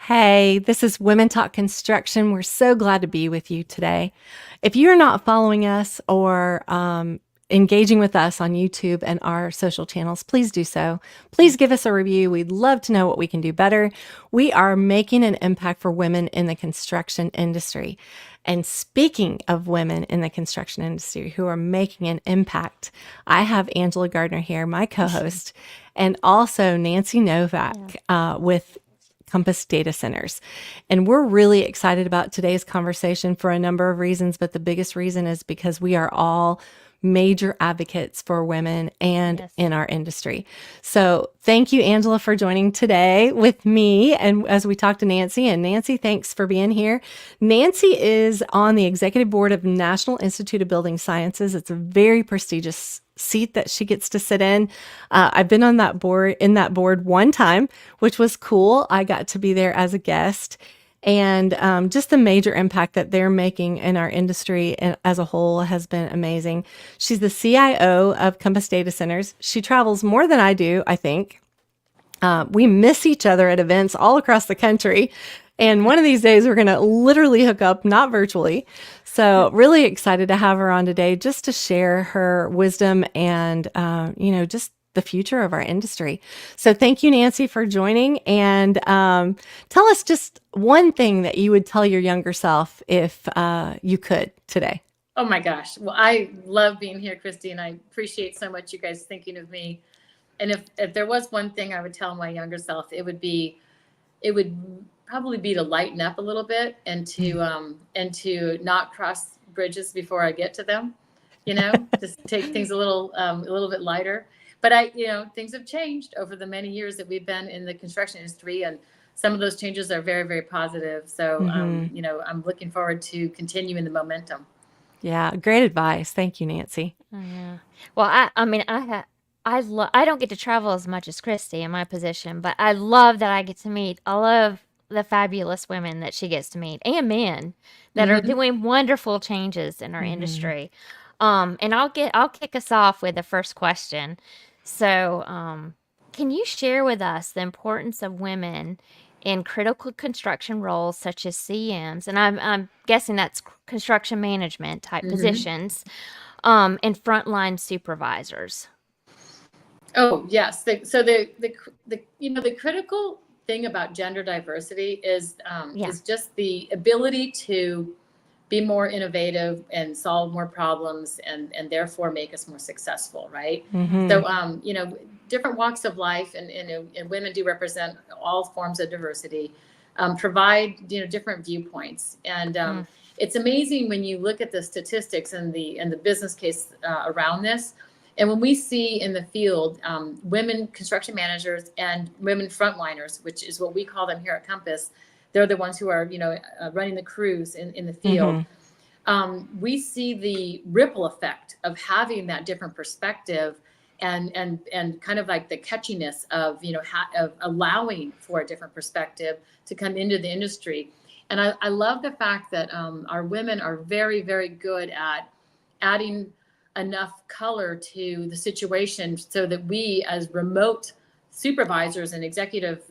Hey, this is Women Talk Construction. We're so glad to be with you today. If you're not following us or engaging with us on YouTube and our social channels, please do so. Please give us a review. We'd love to know what we can do better. We are making an impact for women in the construction industry. And speaking of women in the construction industry who are making an impact, I have Angela Gardner here, my co-host, and also Nancy Novak with Compass Datacenters. And we're really excited about today's conversation for a number of reasons, but the biggest reason is because we are all major advocates for women and in our industry. So thank you, Angela, for joining today with me. And as we talk to Nancy, and Nancy, thanks for being here. Nancy is on the executive board of National Institute of Building Sciences. It's a very prestigious seat that she gets to sit in. I've been on that board one time, which was cool. I got to be there as a guest. And just the major impact that they're making in our industry as a whole has been amazing. She's the CIO of Compass Datacenters. She travels more than I do, I think. We miss each other at events all across the country. And one of these days, we're going to literally hook up, not virtually. So really excited to have her on today just to share her wisdom and, just the future of our industry. So thank you, Nancy, for joining. And tell us just one thing that you would tell your younger self if you could today. Oh my gosh. Well, I love being here, Christi, and I appreciate so much you guys thinking of me. And if there was one thing I would tell my younger self, it would probably be to lighten up a little bit and to not cross bridges before I get to them, just take things a little bit lighter. But things have changed over the many years that we've been in the construction industry, and some of those changes are very, very positive. So, I'm looking forward to continuing the momentum. Yeah, great advice. Thank you, Nancy. Oh, yeah. Well, I don't get to travel as much as Christi in my position, but I love that I get to meet all of the fabulous women that she gets to meet and men that are doing wonderful changes in our industry. And I'll kick us off with the first question. So, can you share with us the importance of women in critical construction roles such as CMs, and I'm guessing that's construction management type positions, and frontline supervisors? Oh yes. The critical thing about gender diversity is just the ability to be more innovative and solve more problems and therefore make us more successful, right? So, different walks of life and women do represent all forms of diversity, provide, different viewpoints. And it's amazing when you look at the statistics and the business case around this. And when we see in the field, women construction managers and women frontliners, which is what we call them here at Compass, they're the ones who are, running the crews in the field. We see the ripple effect of having that different perspective and kind of like the catchiness of, of allowing for a different perspective to come into the industry. And I love the fact that our women are very, very good at adding enough color to the situation so that we as remote supervisors and executive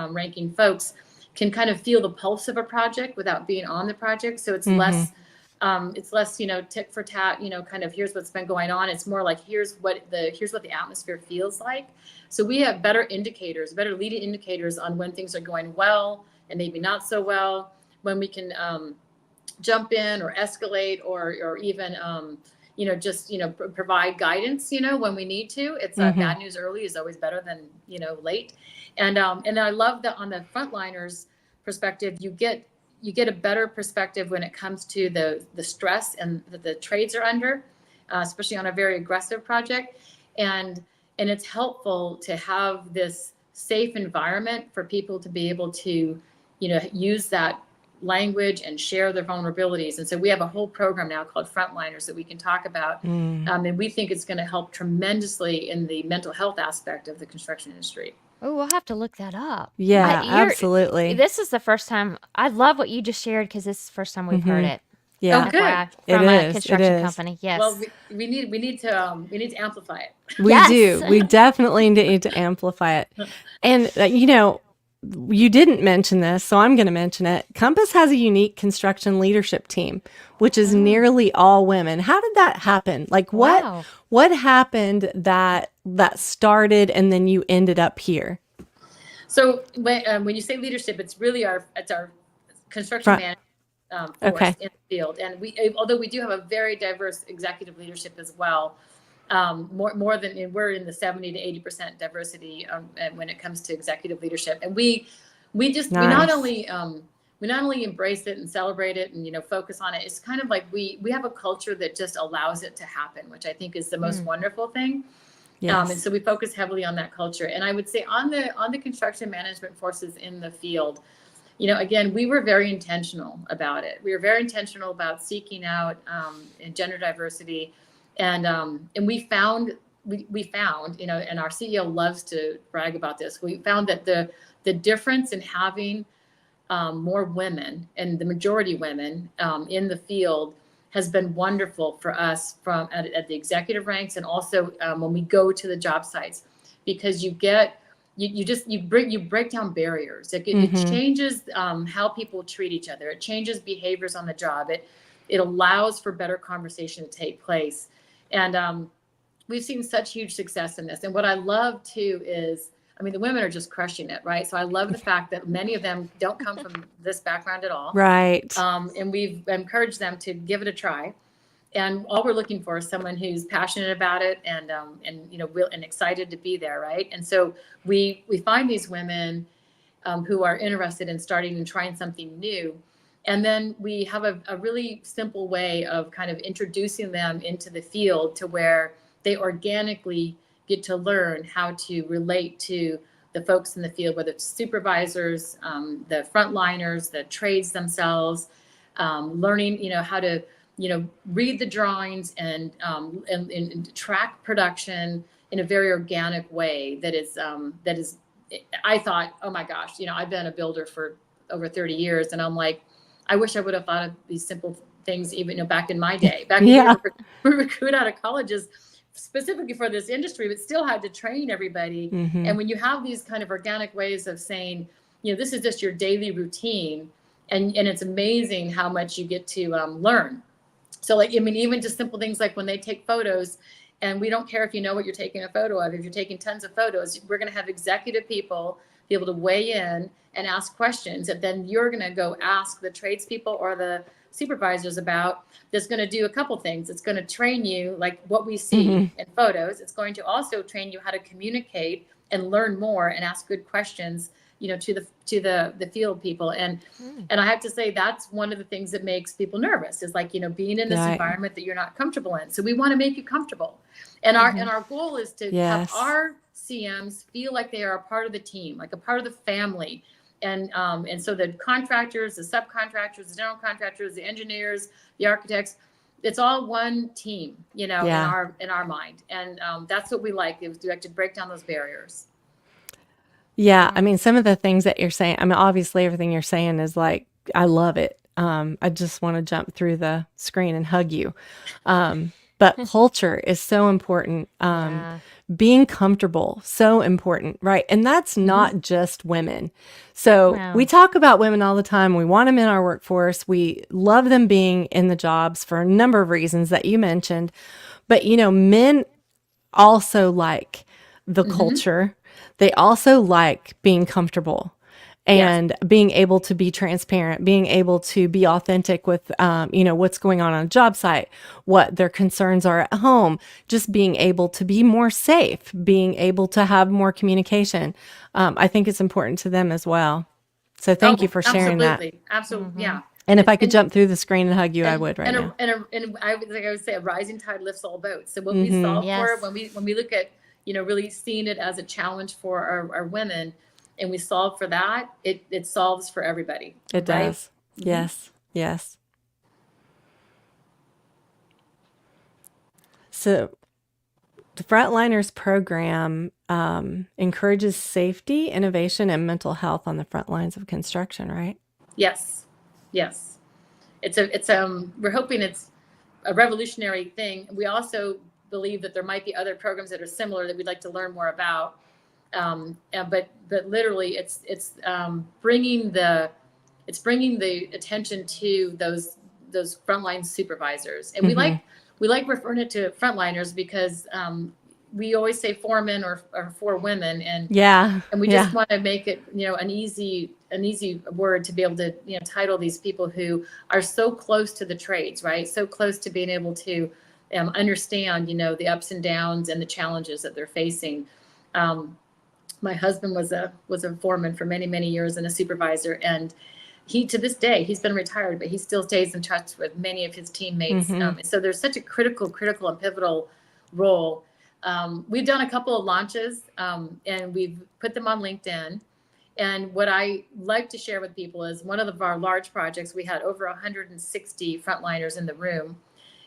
ranking folks can kind of feel the pulse of a project without being on the project. So it's less, tit for tat, kind of here's what's been going on. It's more like, here's what the atmosphere feels like. So we have better leading indicators on when things are going well and maybe not so well, when we can jump in or escalate or even, provide guidance, when we need to. It's bad news early is always better than, late. And I love that on the frontliners perspective, you get a better perspective when it comes to the stress and that the trades are under, especially on a very aggressive project. And it's helpful to have this safe environment for people to be able to, use that language and share their vulnerabilities. And so we have a whole program now called Frontliners that we can talk about. And we think it's going to help tremendously in the mental health aspect of the construction industry. Oh, we'll have to look that up. Yeah, absolutely. This is the first time. I love what you just shared because this is the first time we've heard it. Yeah, oh, good. From a construction company. Yes. Well, we need to amplify it. We do. We definitely need to amplify it. And you didn't mention this, so I'm going to mention it. Compass has a unique construction leadership team, which is nearly all women. How did that happen? Like Wow. what happened that started and then you ended up here? So when you say leadership, it's really our construction management force Okay. in the field. And although we do have a very diverse executive leadership as well, more than we're in the 70 to 80% diversity when it comes to executive leadership. And we not only embrace it and celebrate it and focus on it. It's kind of like we have a culture that just allows it to happen, which I think is the most wonderful thing. Yes. And so we focus heavily on that culture. And I would say on the construction management forces in the field, again, we were very intentional about it. We were very intentional about seeking out gender diversity, and we found, and our CEO loves to brag about this. We found that the difference in having more women, and the majority women in the field, has been wonderful for us at the executive ranks, and also when we go to the job sites, because you break down barriers. It changes how people treat each other. It changes behaviors on the job. It allows for better conversation to take place. And we've seen such huge success in this. And what I love too is, the women are just crushing it, right? So I love the fact that many of them don't come from this background at all. Right. And we've encouraged them to give it a try. And all we're looking for is someone who's passionate about it and excited to be there, right? And so we find these women who are interested in starting and trying something new. And then we have a really simple way of kind of introducing them into the field to where they organically get to learn how to relate to the folks in the field, whether it's supervisors, the frontliners, the trades themselves, learning, how to, read the drawings and track production in a very organic way that is, I thought, oh my gosh, I've been a builder for over 30 years. And I'm like, I wish I would have thought of these simple things, even, back in my day, back when we recruit out of colleges specifically for this industry, but still had to train everybody. And when you have these kind of organic ways of saying, this is just your daily routine, and it's amazing how much you get to learn. So like, even just simple things like when they take photos, and we don't care if you know what you're taking a photo of, if you're taking tons of photos, we're going to have executive people be able to weigh in and ask questions that then you're going to go ask the tradespeople or the supervisors about. That's going to do a couple things. It's going to train you like what we see in photos. It's going to also train you how to communicate and learn more and ask good questions, to the field people. And I have to say, that's one of the things that makes people nervous, is like, being in this environment that you're not comfortable in. So we want to make you comfortable. And our goal is to have our CMs feel like they are a part of the team, like a part of the family. And so the contractors, the subcontractors, the general contractors, the engineers, the architects, it's all one team, in our mind. And that's what we like, is we like to break down those barriers. Yeah. Some of the things that you're saying, obviously everything you're saying is like, I love it. I just want to jump through the screen and hug you. But culture is so important. Being comfortable, so important, right? And that's not just women. So we talk about women all the time. We want them in our workforce. We love them being in the jobs for a number of reasons that you mentioned. But, men also like the culture. They also like being comfortable. And being able to be transparent, being able to be authentic with, what's going on a job site, what their concerns are at home, just being able to be more safe, being able to have more communication. I think it's important to them as well. So thank you for sharing that. Absolutely. Yeah. And if I could jump through the screen and hug you, I would right now. And I would say a rising tide lifts all boats. So what we solve for, when we look at, really seeing it as a challenge for our women, and we solve for that, it solves for everybody. It does. Yes. Yes. So the Frontliners program encourages safety, innovation, and mental health on the front lines of construction, right? Yes. Yes. We're hoping it's a revolutionary thing. We also believe that there might be other programs that are similar that we'd like to learn more about. But literally it's bringing the attention to those frontline supervisors. And we like referring it to frontliners because we always say foremen or four women, and we just want to make it, an easy word to be able to, title these people who are so close to the trades, right? So close to being able to understand, the ups and downs and the challenges that they're facing. My husband was a foreman for many, many years and a supervisor, and he, to this day, he's been retired, but he still stays in touch with many of his teammates. So there's such a critical and pivotal role. We've done a couple of launches, and we've put them on LinkedIn. And what I like to share with people is one of our large projects, we had over 160 frontliners in the room,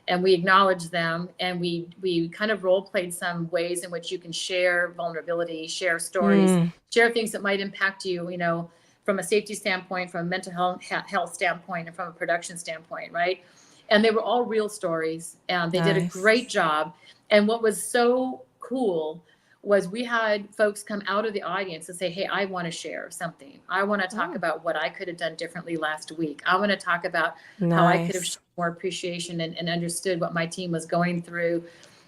and we acknowledged them, and we kind of role played some ways in which you can share vulnerability, share stories, share things that might impact you, from a safety standpoint, from a mental health standpoint, and from a production standpoint, right? And they were all real stories, and they did a great job. And what was so cool was we had folks come out of the audience and say, hey, I want to share something. I want to talk about what I could have done differently last week. I want to talk about how I could have shown more appreciation and understood what my team was going through.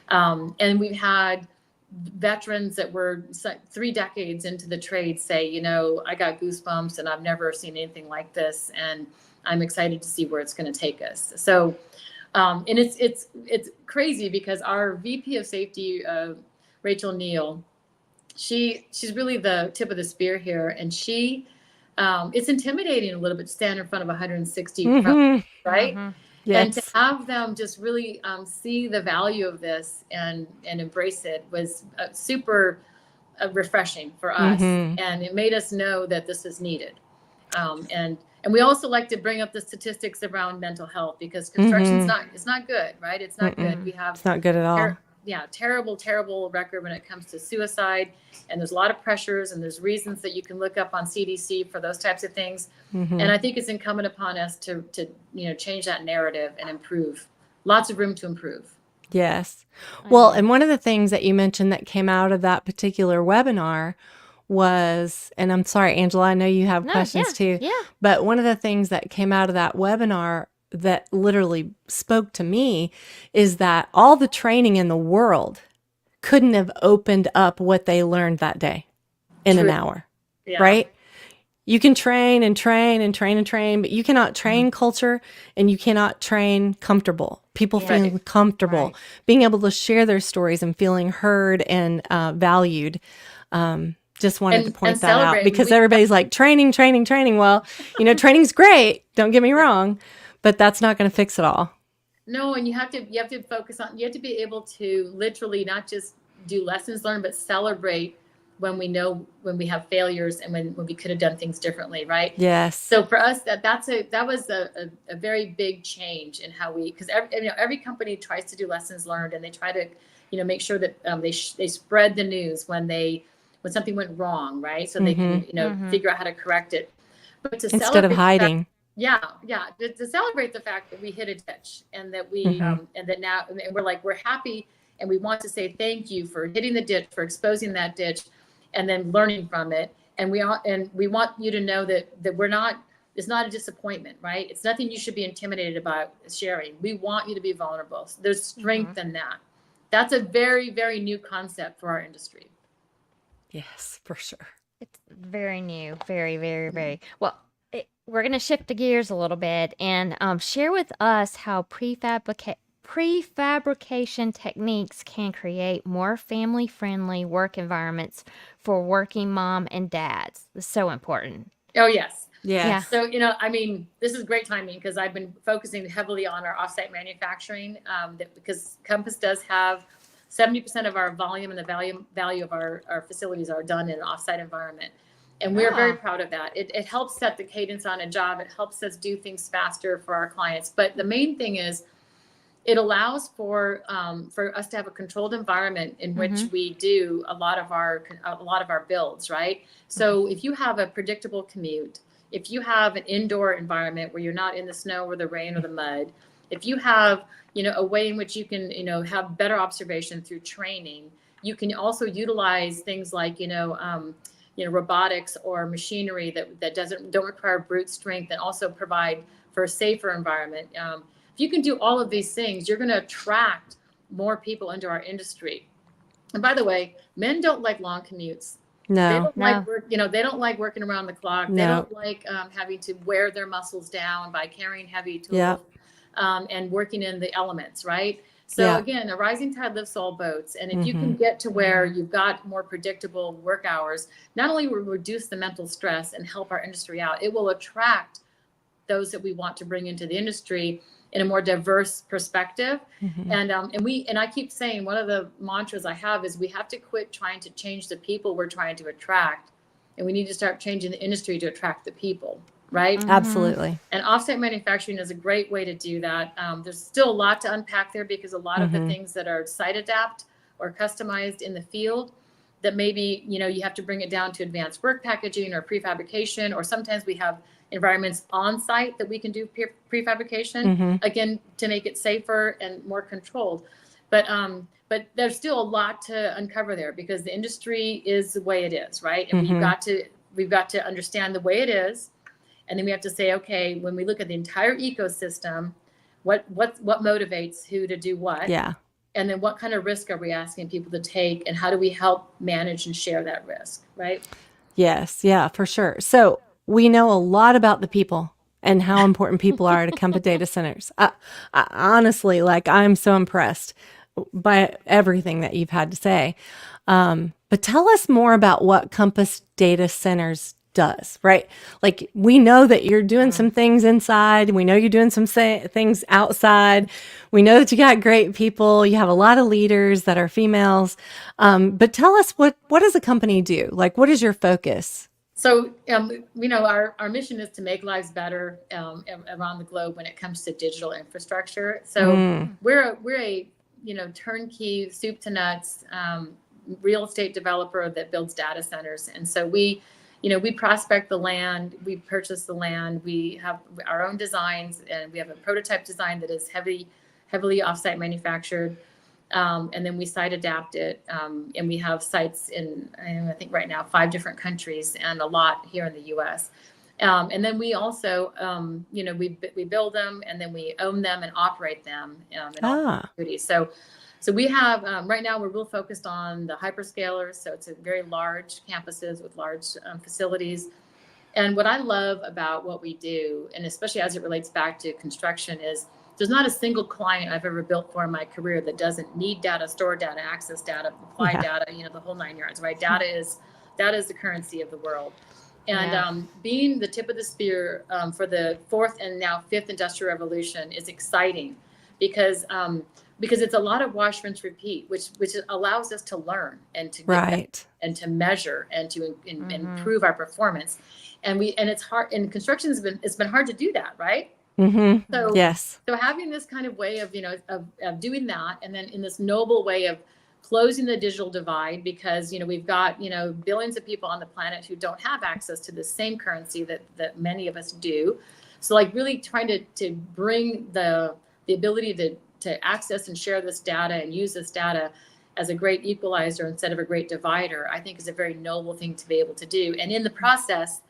And we've had veterans that were 3 decades into the trade say, I got goosebumps and I've never seen anything like this. And I'm excited to see where it's going to take us. So, and it's crazy because our VP of safety, Rachel Neal, she's really the tip of the spear here. And it's intimidating a little bit to stand in front of 160, right? Yes. And to have them just really see the value of this and embrace it was super refreshing for us. And it made us know that this is needed. And we also like to bring up the statistics around mental health because construction's it's not good, right? It's not good. It's not good at all. Terrible record when it comes to suicide. And there's a lot of pressures and there's reasons that you can look up on CDC for those types of things. And I think it's incumbent upon us to change that narrative and improve. Lots of room to improve. Yes. Well, and one of the things that you mentioned that came out of that particular webinar was, and I'm sorry, Angela, I know you have questions too, but one of the things that came out of that webinar that literally spoke to me is that all the training in the world couldn't have opened up what they learned that day in an hour, right? You can train and train and train and train, but you cannot train culture and you cannot train comfortable. People feeling comfortable, being able to share their stories and feeling heard and valued. Just wanted to point that out because everybody's like training. Well, training's great. Don't get me wrong, but that's not going to fix it all. No, and you have to focus on. You have to be able to literally not just do lessons learned, but celebrate when we have failures and when we could have done things differently, right? Yes. So for us, that was a very big change in how because every company tries to do lessons learned and they try to make sure that they spread the news when something went wrong, right? So they can figure out how to correct it. But to instead of hiding. To celebrate the fact that we hit a ditch and that we and that now and we're happy and we want to say thank you for hitting the ditch, for exposing that ditch, and then learning from it. And we want you to know that it's not a disappointment, right? It's nothing you should be intimidated about sharing. We want you to be vulnerable. So there's strength in that. That's a very, very new concept for our industry. Yes, for sure. It's very new. Very, very, very. Well, we're going to shift the gears a little bit and share with us how prefabrication techniques can create more family-friendly work environments for working mom and dads. It's so important. Oh, yes. Yeah. So, this is great timing because I've been focusing heavily on our offsite manufacturing because Compass does have 70% of our volume and the value of our facilities are done in an offsite environment. And we're very proud of that. It helps set the cadence on a job. It helps us do things faster for our clients. But the main thing is it allows for us to have a controlled environment in which we do a lot of our builds, right? So if you have a predictable commute, if you have an indoor environment where you're not in the snow or the rain or the mud, if you have a way in which you can have better observation through training, you can also utilize things like, robotics or machinery that don't require brute strength and also provide for a safer environment. If you can do all of these things, you're going to attract more people into our industry. And by the way, men don't like long commutes. They No. don't No. like work, they don't like working around the clock. They No. don't like having to wear their muscles down by carrying heavy tools Yep. and working in the elements, right? So Yeah. again, a rising tide lifts all boats. And if you can get to where you've got more predictable work hours, not only will reduce the mental stress and help our industry out, it will attract those that we want to bring into the industry in a more diverse perspective. And I keep saying, one of the mantras I have is we have to quit trying to change the people we're trying to attract, and we need to start changing the industry to attract the people, right? Absolutely. And offsite manufacturing is a great way to do that. There's still a lot to unpack there, because a lot of the things that are site adapt or customized in the field, that maybe, you have to bring it down to advanced work packaging or prefabrication, or sometimes we have environments on site that we can do prefabrication, again, to make it safer and more controlled. But there's still a lot to uncover there, because the industry is the way it is, right? And we've got to understand the way it is. And then we have to say, okay, when we look at the entire ecosystem, what motivates who to do what? Yeah. And then what kind of risk are we asking people to take, and how do we help manage and share that risk, right? Yes. Yeah, for sure. So we know a lot about the people and how important people are to Compass Data Centers. I honestly, I'm so impressed by everything that you've had to say. But tell us more about what Compass Data Centers does, right? Like, we know that you're doing some things inside. We know you're doing some things outside. We know that you got great people. You have a lot of leaders that are females. But tell us, what does the company do? Like, what is your focus? So, our mission is to make lives better around the globe when it comes to digital infrastructure. So we're a turnkey, soup to nuts real estate developer that builds data centers. And so we prospect the land, we purchase the land, we have our own designs, and we have a prototype design that is heavily offsite manufactured. And then we site adapt it. And we have sites in, I think right now, 5 different countries, and a lot here in the US. And then we also, we build them, and then we own them and operate them in all cities. So we have, right now we're real focused on the hyperscalers. So it's a very large campuses with large facilities. And what I love about what we do, and especially as it relates back to construction, is there's not a single client I've ever built for in my career that doesn't need data, store data, access data, apply data, the whole 9 yards, right? Data is the currency of the world. And being the tip of the spear for the 4th and now 5th industrial revolution is exciting, because it's a lot of wash, rinse, repeat, which allows us to learn and to get and to measure and to improve our performance. And it's hard, and construction it's been hard to do that, right? So yes. So having this kind of way of of doing that, and then in this noble way of closing the digital divide, because we've got billions of people on the planet who don't have access to the same currency that many of us do. So really trying to bring the ability to access and share this data and use this data as a great equalizer instead of a great divider, I think is a very noble thing to be able to do. And in the process,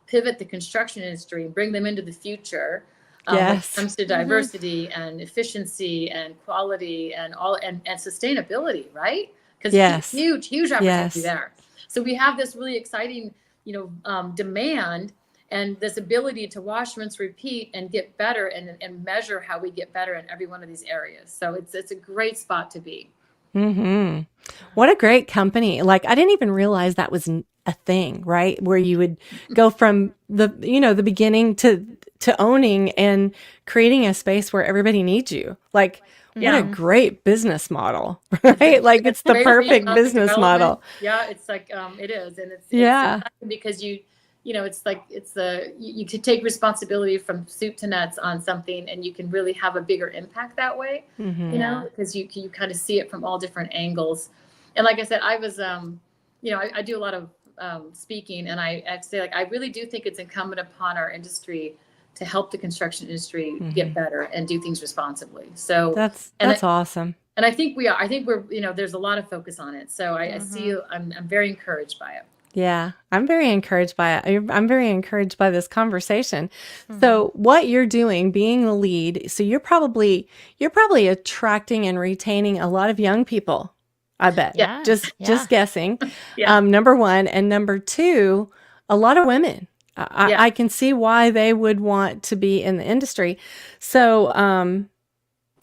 pivot the construction industry and bring them into the future. When it comes to diversity and efficiency and quality and sustainability, right? Because huge opportunity there. So we have this really exciting, demand, and this ability to wash, rinse, repeat, and get better and measure how we get better in every one of these areas. So it's a great spot to be. What a great company. I didn't even realize that was a thing, right? Where you would go from the beginning to owning and creating a space where everybody needs you. What a great business model, right? It's the perfect business model. Yeah, it's it is. And it's because you could take responsibility from soup to nuts on something, and you can really have a bigger impact that way, because you kind of see it from all different angles. And like I said, I was, I do a lot of speaking, and I say, I really do think it's incumbent upon our industry to help the construction industry get better and do things responsibly. So that's awesome. And I think we are. I think we're, there's a lot of focus on it. So I see, I'm very encouraged by it. Yeah, I'm very encouraged by it. I'm very encouraged by this conversation. So what you're doing, being the lead, so you're probably attracting and retaining a lot of young people, I bet. Yeah. Just guessing. Yeah. Number one. And number two, a lot of women. I can see why they would want to be in the industry. So,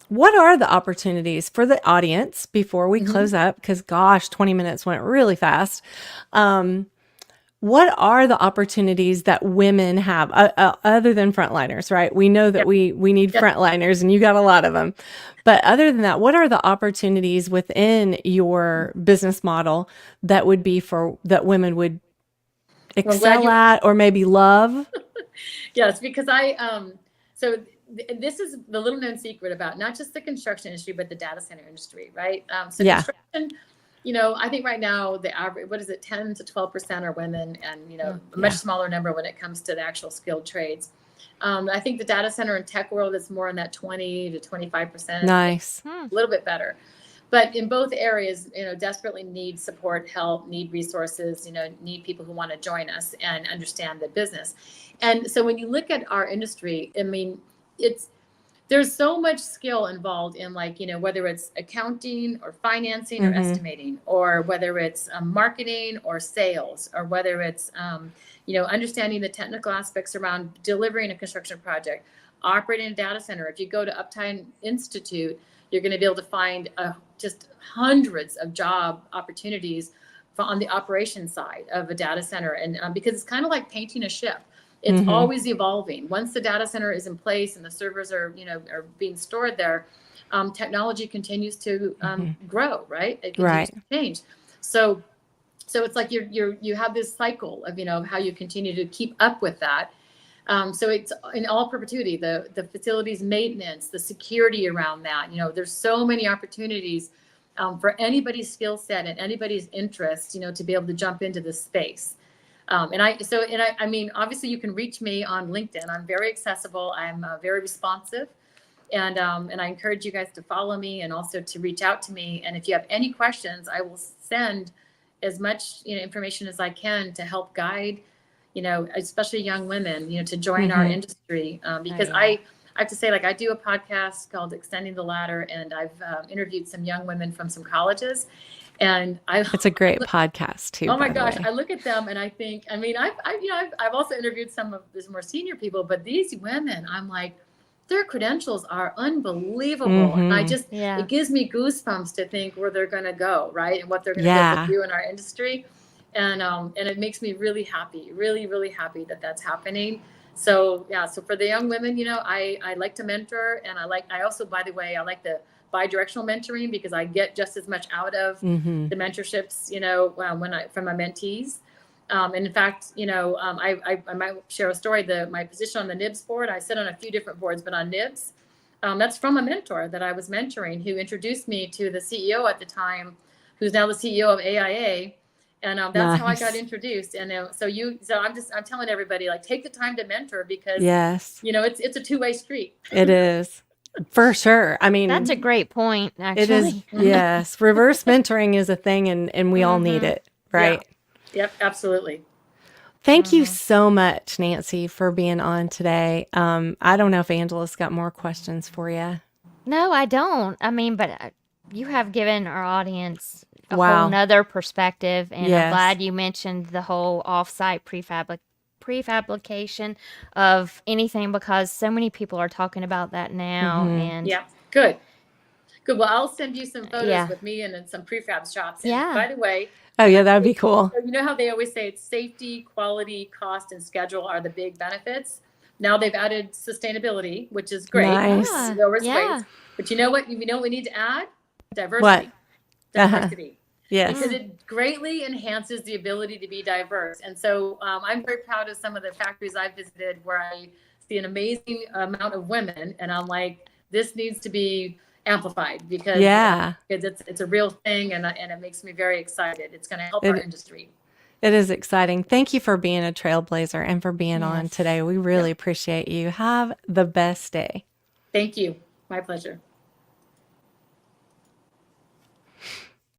what are the opportunities for the audience before we close up? Because gosh, 20 minutes went really fast. What are the opportunities that women have other than frontliners, right? We know that we need frontliners, and you got a lot of them. But other than that, what are the opportunities within your business model that would be that women would excel at or maybe love? Yes, because this is the little known secret about not just the construction industry, but the data center industry, right? Construction, I think right now the average, 10 to 12% are women, and, a much smaller number when it comes to the actual skilled trades. I think the data center and tech world is more in that 20 to 25%. Nice. A little bit better. But in both areas, desperately need support, help, need resources, need people who want to join us and understand the business. And so when you look at our industry, I mean, there's so much skill involved in, whether it's accounting or financing or estimating, or whether it's marketing or sales, or whether it's, understanding the technical aspects around delivering a construction project, operating a data center. If you go to Uptime Institute, you're going to be able to find just hundreds of job opportunities on the operation side of a data center. And because it's kind of like painting a ship. It's always evolving. Once the data center is in place and the servers are being stored there, technology continues to grow, right? It continues to change. So it's like you have this cycle of how you continue to keep up with that. So it's in all perpetuity, the facilities maintenance, the security around that. There's so many opportunities for anybody's skill set and anybody's interest, to be able to jump into this space. I mean, obviously you can reach me on LinkedIn. I'm very accessible. I'm very responsive. And I encourage you guys to follow me and also to reach out to me. And if you have any questions, I will send as much information as I can to help guide, especially young women, to join our industry. Because I have to say, I do a podcast called Extending the Ladder, and I've interviewed some young women from some colleges. And it's a great podcast too. Oh my gosh, I look at them and I think, I've also interviewed some of these more senior people, but these women, I'm like, their credentials are unbelievable, and it gives me goosebumps to think where they're going to go, right, and what they're going to be able to do in our industry, and it makes me really happy, really, really happy that that's happening. So for the young women, I like to mentor, and I also, by the way, I like the bi-directional mentoring, because I get just as much out of the mentorships, from my mentees. And in fact, I might share a story. My position on the NIBS board, I sit on a few different boards, but on NIBS, that's from a mentor that I was mentoring, who introduced me to the CEO at the time, who's now the CEO of AIA. And that's how I got introduced. And so I'm telling everybody, take the time to mentor, because it's a two-way street. It is. For sure. I mean, that's a great point, actually. It is. Yes. Reverse mentoring is a thing, and we all need it, right? Yeah. Yep, absolutely. Thank you so much, Nancy, for being on today. I don't know if Angela's got more questions for you. No, I don't. I mean, but you have given our audience a whole nother perspective, and I'm glad you mentioned the whole offsite prefabrication of anything, because so many people are talking about that now. And good. Well, I'll send you some photos with me and some prefab shops. And by the way, that'd be cool. You know how they always say it's safety, quality, cost, and schedule are the big benefits. Now they've added sustainability, which is great. Nice. But you know what? You know what we need to add? Diversity. Diversity. Yes. Because it greatly enhances the ability to be diverse. And so I'm very proud of some of the factories I've visited where I see an amazing amount of women. And I'm like, this needs to be amplified, because it's a real thing. And it makes me very excited. It's going to help our industry. It is exciting. Thank you for being a trailblazer and for being on today. We really appreciate you. Have the best day. Thank you. My pleasure.